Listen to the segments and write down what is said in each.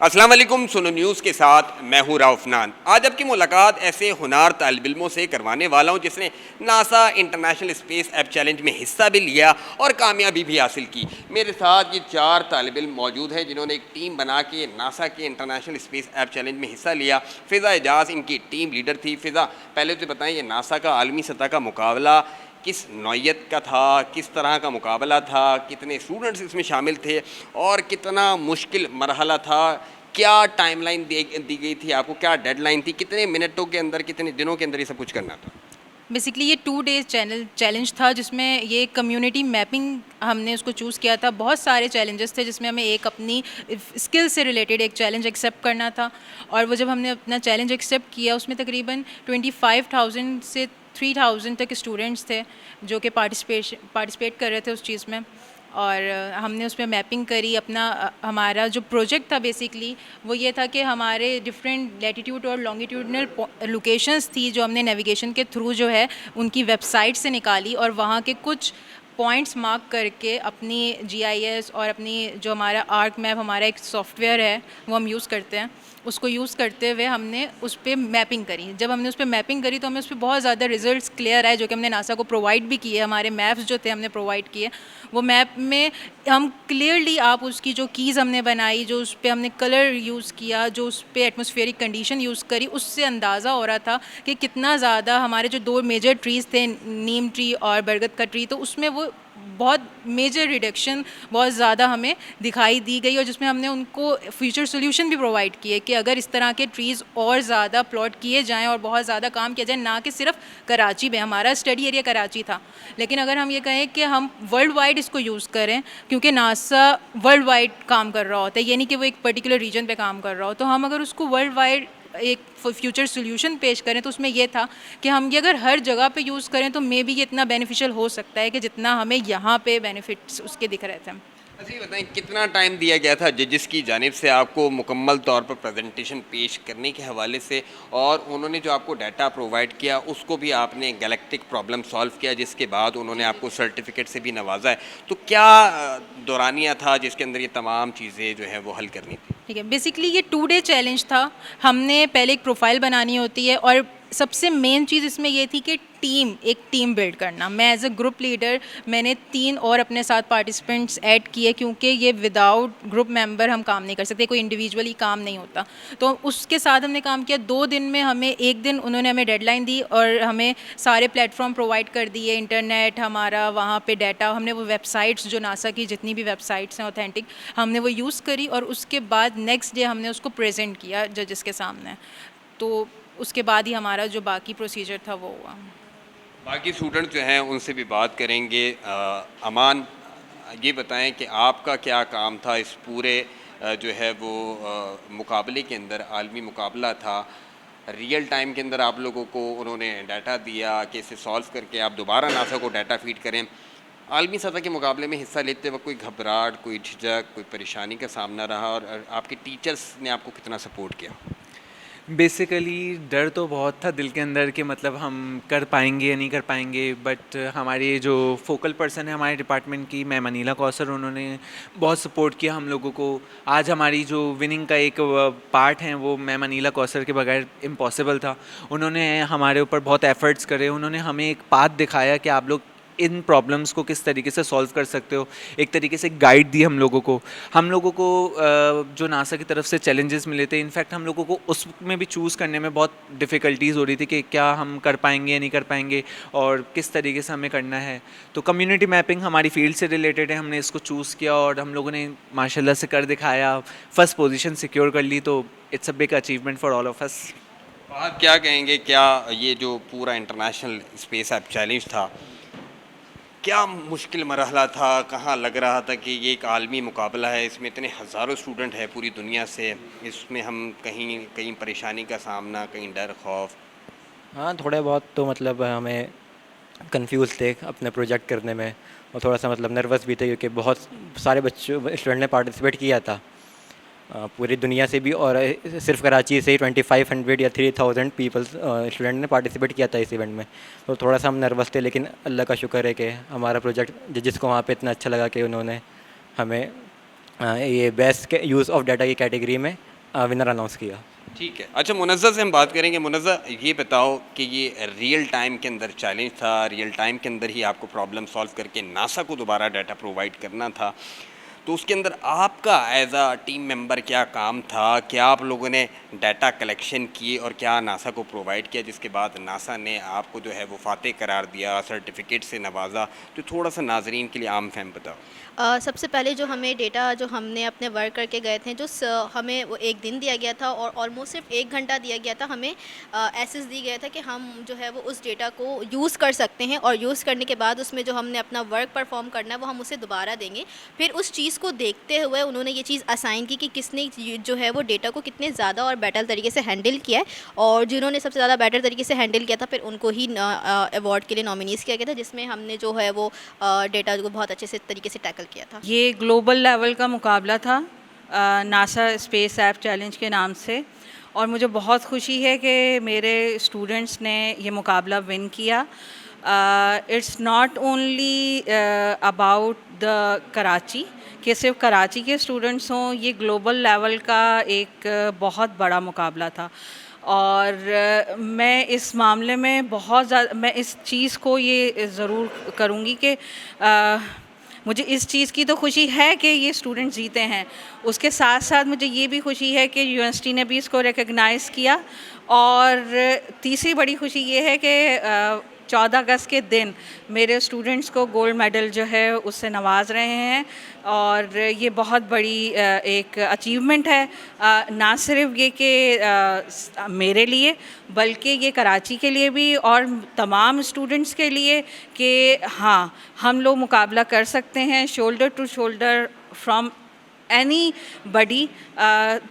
अस्सलाम वालेकुम। सुनो न्यूज़ के साथ मैं हूँ राउफनान। आज आपकी मुलाकात ऐसे हुनार तालिब इल्मों से करवाने वाला हूँ जिसने NASA international space app challenge में हिस्सा भी लिया और कामयाबी भी हासिल की। मेरे साथ ये 4 तालिब इल्म मौजूद हैं जिन्होंने एक टीम बना के नासा के इंटरनेशनल स्पेस ऐप चैलेंज में हिस्सा लिया। फ़िज़ा एजाज़ इनकी टीम लीडर थी। फ़िज़ा, पहले तो बताएं, ये नासा का आलमी सतह का मुकाबला किस नौइयत का था, किस तरह का मुकाबला था, कितने स्टूडेंट्स इसमें शामिल थे और कितना मुश्किल मरहला था, क्या टाइमलाइन दी गई थी आपको, क्या डेडलाइन थी, कितने मिनटों के अंदर, कितने दिनों के अंदर ये सब कुछ करना था? बेसिकली ये 2 डेज़ चैलेंज था जिसमें ये कम्युनिटी मैपिंग हमने उसको चूज़ किया था। बहुत सारे चैलेंजेस थे जिसमें हमें एक अपनी स्किल से रिलेटेड एक चैलेंज एक्सेप्ट करना था। और वो जब हमने अपना चैलेंज एक्सेप्ट किया उसमें तकरीबन 25,000 से 3,000 तक स्टूडेंट्स थे जो कि पार्टिसिपेट कर रहे थे उस चीज़ में। और हमने उस पर मैपिंग करी अपना हमारा जो प्रोजेक्ट था बेसिकली वो ये था कि हमारे डिफरेंट लैटिट्यूड और लॉन्गिट्यूडनल लोकेशंस थी जो हमने नेविगेशन के थ्रू जो है उनकी वेबसाइट से निकाली और वहाँ के कुछ पॉइंट्स मार्क करके अपनी जीआईएस और अपनी जो हमारा आर्क मैप हमारा एक सॉफ्टवेयर है वो हम यूज़ करते हैं, उसको यूज़ करते हुए हमने उस पर मैपिंग करी। जब हमने उस पर मैपिंग करी तो हमें उस पर बहुत ज़्यादा रिजल्ट्स क्लियर आए जो कि हमने नासा को प्रोवाइड भी किए। हमारे मैप्स जो थे हमने प्रोवाइड किए, वो मैप में हम क्लियरली आप उसकी जो कीज़ हमने बनाई, जो उस पर हमने कलर यूज़ किया, जो उस पर एटमॉस्फेरिक कंडीशन यूज़ करी, उससे अंदाज़ा हो रहा था कि कितना ज़्यादा हमारे जो 2 मेजर ट्रीज़ थे, नीम ट्री और बरगद का ट्री, तो उसमें वो बहुत मेजर रिडक्शन बहुत ज़्यादा हमें दिखाई दी गई। और जिसमें हमने उनको फ्यूचर सोल्यूशन भी प्रोवाइड किए कि अगर इस तरह के ट्रीज़ और ज़्यादा प्लॉट किए जाएं और बहुत ज़्यादा काम किया जाए, ना कि सिर्फ कराची में, हमारा स्टडी एरिया कराची था, लेकिन अगर हम ये कहें कि हम वर्ल्ड वाइड इसको यूज़ करें, क्योंकि नासा वर्ल्ड वाइड काम कर रहा होता है, ये नहीं कि वो एक पर्टिकुलर रीजन पे काम कर रहा हो, तो हम अगर उसको वर्ल्ड वाइड एक फ्यूचर सोल्यूशन पेश करें तो उसमें यह था कि हम ये अगर हर जगह पे यूज़ करें तो मे बी ये इतना बेनिफिशियल हो सकता है कि जितना हमें यहाँ पे बेनिफिट्स उसके दिख रहे थे। अच्छा, ये बताएं, कितना टाइम दिया गया था जजेस की जानिब से आपको मुकम्मल तौर पर प्रेजेंटेशन पेश करने के हवाले से, और उन्होंने जो आपको डाटा प्रोवाइड किया उसको भी आपने गैलेक्टिक प्रॉब्लम सॉल्व किया जिसके बाद उन्होंने आपको सर्टिफिकेट से भी नवाजा है, तो क्या दौरानिया था जिसके अंदर ये तमाम चीज़ें जो है वो हल करनी थी? ठीक है, बेसिकली ये 2 डे चैलेंज था। हमने पहले एक प्रोफाइल बनानी होती है और सबसे मेन चीज़ इसमें ये थी कि एक टीम बिल्ड करना। मैं एज अ ग्रुप लीडर मैंने 3 और अपने साथ पार्टिसिपेंट्स ऐड किए, क्योंकि ये विदाउट ग्रुप मेंबर हम काम नहीं कर सकते, कोई इंडिविजुअली काम नहीं होता। तो उसके साथ हमने काम किया। 2 दिन में हमें, एक दिन उन्होंने हमें डेडलाइन दी और हमें सारे प्लेटफॉर्म प्रोवाइड कर दिए, इंटरनेट, हमारा वहाँ पे डाटा, हमने वो वेबसाइट्स जो नासा की जितनी भी वेबसाइट्स हैं ऑथेंटिक, हमने वो यूज़ करी और उसके बाद नेक्स्ट डे हमने उसको प्रेजेंट किया जजेस के सामने। तो उसके बाद ही हमारा जो बाकी प्रोसीजर था वो हुआ। बाकी स्टूडेंट जो हैं उनसे भी बात करेंगे। अमान, ये बताएं कि आपका क्या काम था इस पूरे जो है वो मुकाबले के अंदर, आलमी मुकाबला था, रियल टाइम के अंदर आप लोगों को उन्होंने डाटा दिया कि इसे सॉल्व करके आप दोबारा नासा को डाटा फीड करें। आलमी सतह के मुकाबले में हिस्सा लेते वक्त कोई घबराहट, कोई झिझक, कोई परेशानी का सामना रहा, और आपके टीचर्स ने आपको कितना सपोर्ट किया? बेसिकली डर तो बहुत था दिल के अंदर कि मतलब हम कर पाएंगे या नहीं कर पाएंगे, बट हमारे जो फोकल पर्सन है हमारे डिपार्टमेंट की, मैम अनीला कौसर, उन्होंने बहुत सपोर्ट किया हम लोगों को। आज हमारी जो विनिंग का एक पार्ट है वो मैम अनीला कौसर के बगैर इम्पॉसिबल था। उन्होंने हमारे ऊपर बहुत एफर्ट्स करे, उन्होंने हमें एक पाथ दिखाया कि आप लोग इन प्रॉब्लम्स को किस तरीके से सॉल्व कर सकते हो, एक तरीके से गाइड दी हम लोगों को। जो नासा की तरफ से चैलेंजेस मिले थे, इनफैक्ट हम लोगों को उसमें भी चूज़ करने में बहुत डिफ़िकल्टीज़ हो रही थी कि क्या हम कर पाएंगे या नहीं कर पाएंगे और किस तरीके से हमें करना है। तो कम्युनिटी मैपिंग हमारी फील्ड से रिलेटेड है, हमने इसको चूज़ किया और हम लोगों ने माशाल्लाह से कर दिखाया, फर्स्ट पोजीशन सिक्योर कर ली। तो it's a big achievement for all of us. आप क्या कहेंगे, क्या ये जो पूरा इंटरनेशनल स्पेस ऐप चैलेंज था, क्या मुश्किल मरहला था? कहाँ लग रहा था कि ये एक आलमी मुकाबला है, इसमें इतने हज़ारों स्टूडेंट हैं पूरी दुनिया से, इसमें हम कहीं कहीं परेशानी का सामना, कहीं डर खौफ? हाँ, थोड़े बहुत तो मतलब हमें कंफ्यूज थे अपने प्रोजेक्ट करने में और थोड़ा सा मतलब नर्वस भी थे, क्योंकि बहुत सारे बच्चों स्टूडेंट ने पार्टिसिपेट किया था पूरी दुनिया से भी, और सिर्फ कराची से ही 2500 या 3000 पीपल्स स्टूडेंट ने पार्टिसिपेट किया था इस इवेंट में। तो थोड़ा सा हम नर्वस थे, लेकिन अल्लाह का शुक्र है कि हमारा प्रोजेक्ट जिसको वहाँ पे इतना अच्छा लगा कि उन्होंने हमें ये बेस्ट यूज़ ऑफ डाटा की कैटेगरी में विनर अनाउंस किया। ठीक है। अच्छा, मुनज़्ज़ा से हम बात करेंगे। मुनज़्ज़ा, ये बताओ कि ये रियल टाइम के अंदर चैलेंज था, रियल टाइम के अंदर ही आपको प्रॉब्लम सॉल्व करके नासा को दोबारा डाटा प्रोवाइड करना था, तो उसके अंदर आपका एज अ टीम मेंबर क्या काम था? क्या आप लोगों ने डाटा कलेक्शन किए और क्या नासा को प्रोवाइड किया, जिसके बाद नासा ने आपको जो है वो फातेह करार दिया, सर्टिफिकेट से नवाजा? तो थोड़ा सा नाजरीन के लिए आम फहम बताओ। सबसे पहले जो हमें डेटा जो हमने अपने वर्क करके गए थे, हमें वो 1 दिन दिया गया था और ऑलमोस्ट सिर्फ 1 घंटा दिया गया था। हमें एक्सेस दी गया था कि हम जो है वो उस डेटा को यूज़ कर सकते हैं और यूज़ करने के बाद उसमें जो हमने अपना वर्क परफॉर्म करना है वो हम उसे दोबारा देंगे। फिर उस चीज़ को देखते हुए उन्होंने ये चीज़ असाइन की कि किसने जो है वो डेटा को कितने ज़्यादा और बेटर तरीके से हैंडल किया है, और जिन्होंने सबसे ज़्यादा बेटर तरीके से हैंडल किया था फिर उनको ही अवार्ड के लिए नॉमिनीज़ किया गया था, जिसमें हमने जो है वो डेटा को बहुत अच्छे से तरीके से टैकल किया था। ये ग्लोबल लेवल का मुकाबला था नासा स्पेस ऐप चैलेंज के नाम से, और मुझे बहुत खुशी है कि मेरे स्टूडेंट्स ने ये मुकाबला विन किया। It's not only about the Karachi कि सिर्फ कराची के स्टूडेंट्स हों, ये ग्लोबल लेवल का एक बहुत बड़ा मुकाबला था। और मैं इस मामले में बहुत ज़्यादा मैं इस चीज़ को ये ज़रूर करूँगी कि मुझे इस चीज़ की तो खुशी है कि ये स्टूडेंट जीते हैं, उसके साथ साथ मुझे ये भी खुशी है कि यूनिवर्सिटी ने भी इसको रिकग्नाइज़ किया। और तीसरी बड़ी खुशी ये है कि 14 अगस्त के दिन मेरे स्टूडेंट्स को गोल्ड मेडल जो है उससे नवाज रहे हैं, और ये बहुत बड़ी एक अचीवमेंट है, ना सिर्फ ये कि मेरे लिए बल्कि ये कराची के लिए भी और तमाम स्टूडेंट्स के लिए कि हाँ, हम लोग मुकाबला कर सकते हैं shoulder to shoulder from anybody,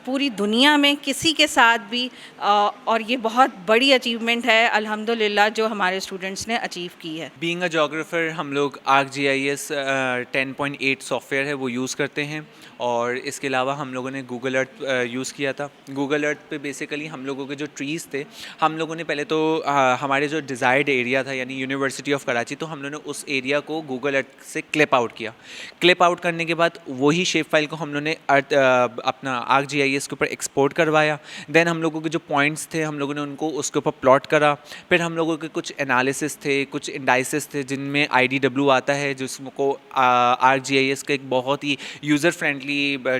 पूरी दुनिया में किसी के साथ भी, और ये बहुत बड़ी अचीवमेंट है अल्हम्दुलिल्लाह जो हमारे स्टूडेंट्स ने अचीव की है। बीइंग अ जोग्राफर हम लोग ArcGIS 10.8 सॉफ्टवेयर है वो यूज़ करते हैं, और इसके अलावा हम लोगों ने गूगल अर्थ यूज़ किया था। गूगल अर्थ पे बेसिकली हम लोगों के जो ट्रीज़ थे, हम लोगों ने पहले तो हमारे जो डिज़ायर्ड एरिया था यानी यूनिवर्सिटी ऑफ कराची, तो हम लोगों ने उस एरिया को गूगल अर्थ से क्लिप आउट किया। क्लिप आउट करने के बाद वही शेप फाइल को हम लोगों ने अपना ArcGIS के ऊपर एक्सपोर्ट करवाया। देन हम लोगों के जो पॉइंट्स थे हम लोगों ने उनको उसके ऊपर प्लॉट करा। फिर हम लोगों के कुछ एनालिसिस थे, कुछ इंडाइसिस थे जिनमें IDW आता है, जिसको ArcGIS का एक बहुत ही यूज़र फ्रेंडली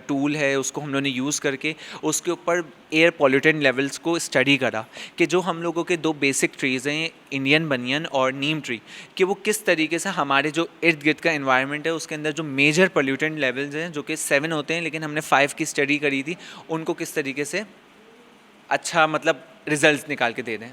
टूल है, उसको हम लोगों ने यूज़ करके उसके ऊपर एयर पॉल्यूटेंट लेवल्स को स्टडी करा कि जो हम लोगों के 2 बेसिक ट्रीज़ हैं, इंडियन बनियन और नीम ट्री, कि वो किस तरीके से हमारे जो इर्द गिर्द का एनवायरनमेंट है उसके अंदर जो मेजर पॉल्यूटेंट लेवल्स हैं, जो कि 7 होते हैं लेकिन हमने 5 की स्टडी करी थी, उनको किस तरीके से अच्छा मतलब रिजल्ट्स निकाल के दे दें।